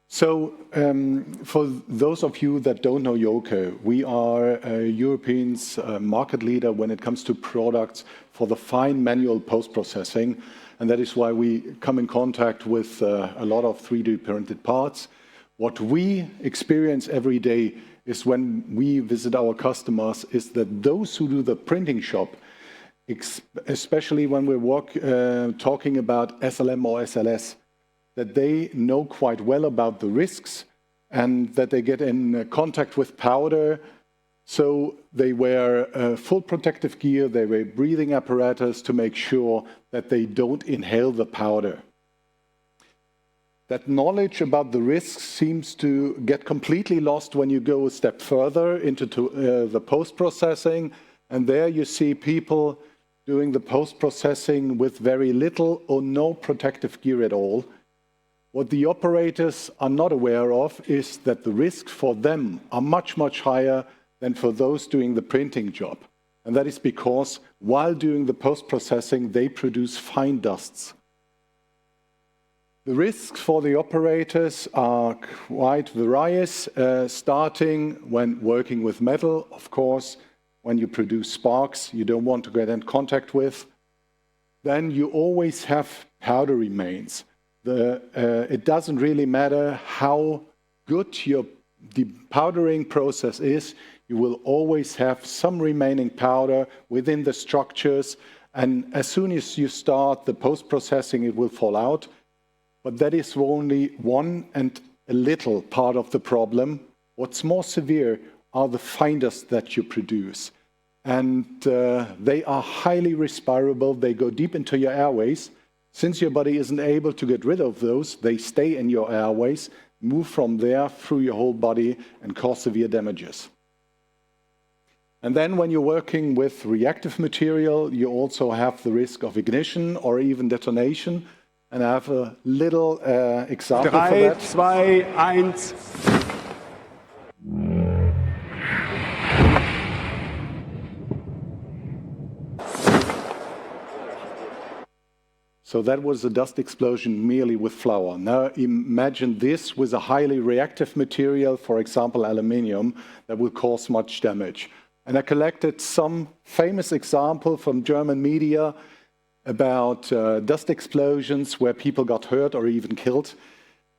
So for those of you that don't know Yoko, we are Europeans market leader when it comes to products for the fine manual post-processing. And that is why we come in contact with a lot of 3D printed parts. What we experience every day is when we visit our customers is that those who do the printing shop, especially when we're talking about SLM or SLS, that they know quite well about the risks and that they get in contact with powder. So they wear full protective gear, they wear breathing apparatus to make sure that they don't inhale the powder. That knowledge about the risks seems to get completely lost when you go a step further into the post-processing. And there you see people doing the post-processing with very little or no protective gear at all. What the operators are not aware of is that the risks for them are much, much higher than for those doing the printing job. And that is because while doing the post-processing, they produce fine dusts. The risks for the operators are quite various, starting when working with metal. Of course, when you produce sparks, you don't want to get in contact with. Then you always have powder remains. It doesn't really matter how good your depowdering process is, you will always have some remaining powder within the structures, and as soon as you start the post-processing, it will fall out. But that is only one and a little part of the problem. What's more severe are the fine dust that you produce. And they are highly respirable, they go deep into your airways. Since your body isn't able to get rid of those, they stay in your airways, move from there through your whole body and cause severe damages. And then when you're working with reactive material, you also have the risk of ignition or even detonation. And I have a little example for that. 3, 2, 1. So that was a dust explosion merely with flour. Now imagine this with a highly reactive material, for example, aluminium, that will cause much damage. And I collected some famous example from German media about dust explosions where people got hurt or even killed.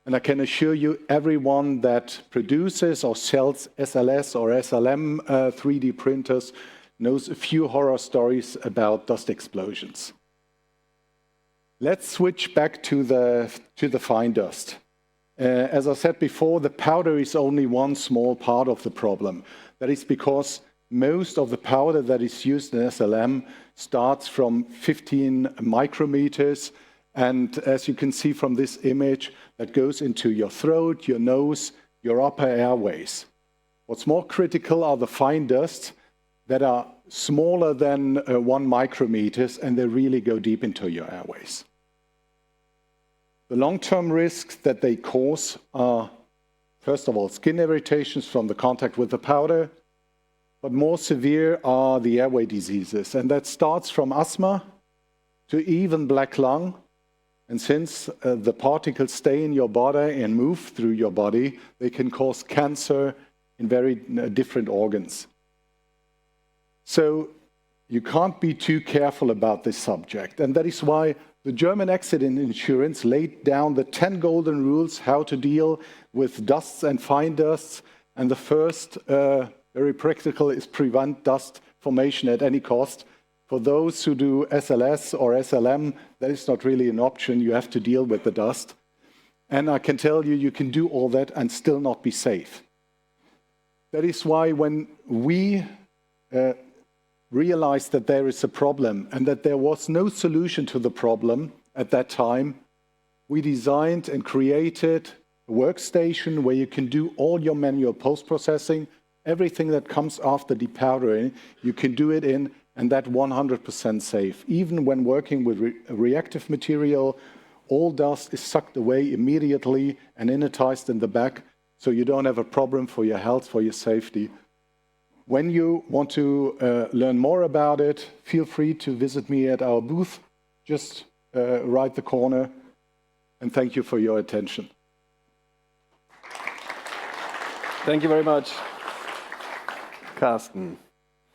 And I can assure you, everyone that produces or sells SLS or SLM 3D printers knows a few horror stories about dust explosions. Let's switch back to the fine dust. As I said before, the powder is only one small part of the problem. That is because most of the powder that is used in SLM starts from 15 micrometers. And as you can see from this image, that goes into your throat, your nose, your upper airways. What's more critical are the fine dusts that are smaller than 1 micrometers, and they really go deep into your airways. The long-term risks that they cause are, first of all, skin irritations from the contact with the powder, but more severe are the airway diseases, and that starts from asthma to even black lung. And since the particles stay in your body and move through your body, they can cause cancer in very different organs. So you can't be too careful about this subject. And that is why the German accident insurance laid down the 10 golden rules how to deal with dusts and fine dusts. And the first, very practical, is prevent dust formation at any cost. For those who do SLS or SLM, that is not really an option. You have to deal with the dust. And I can tell you, you can do all that and still not be safe. That is why when we realized that there is a problem and that there was no solution to the problem at that time, we designed and created a workstation where you can do all your manual post-processing. Everything that comes after depowdering, you can do it in, and that 100% safe. Even when working with reactive material, all dust is sucked away immediately and anodized in the back, so you don't have a problem for your health, for your safety. When you want to learn more about it, feel free to visit me at our booth, just right the corner, and thank you for your attention. Thank you very much, Carsten.